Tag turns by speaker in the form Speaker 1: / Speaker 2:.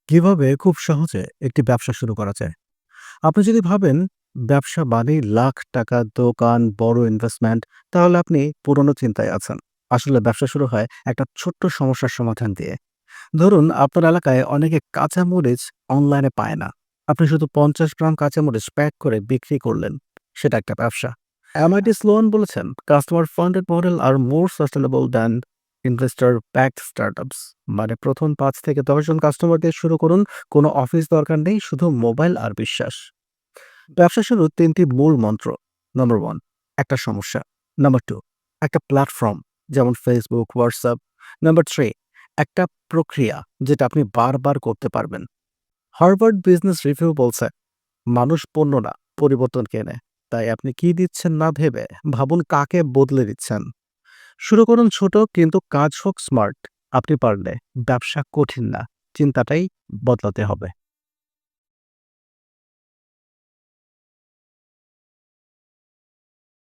Speaker 1: কিভাবে খুব সহজে একটি ব্যবসা শুরু করা যায়? আপনি যদি ভাবেন ব্যবসা মানেই লাখ টাকা দোকান, বড় ইনভেস্টমেন্ট, তাহলে আপনি পুরনো চিন্তায় আছেন। আসলে ব্যবসা শুরু হয় একটা ছোট্ট সমস্যার সমাধান দিয়ে। ধরুন আপনার এলাকায় অনেকে কাঁচামরিচ অনলাইনে পায় না। আপনি শুধু ৫০ গ্রাম কাঁচামরিচ প্যাক করে বিক্রি করলেন। সেটা একটা ব্যবসা। এমআইটি স্লোন বলেছেন, customer funded model are more sustainable than investor backed startups. মানে প্রথম ৫ থেকে ১০ জন কাস্টমার দিয়ে শুরু করুন। কোনো অফিস দরকার নেই, শুধু মোবাইল আর বিশ্বাস। ব্যবসা শুরুর ৩টি মূল মন্ত্র। নাম্বার ১, একটা সমস্যা। নাম্বার ২, একটা প্ল্যাটফর্ম যেমন Facebook, WhatsApp। নাম্বার ৩, একটা প্রক্রিয়া যেটা আপনি বারবার করতে পারবেন। হার্ভার্ড বিজনেস রিভিউ বলছে, মানুষ পণ্য না, পরিবর্তন কেনে। তাই আপনি কি দিচ্ছেন না ভেবে ভাবুন কাকে বদলে দিচ্ছেন। শুরু করুন ছোট, কিন্তু কাজ হোক স্মার্ট। আপনি পারলে ব্যবসা কঠিন না, চিন্তাটাই বদলাতে হবে।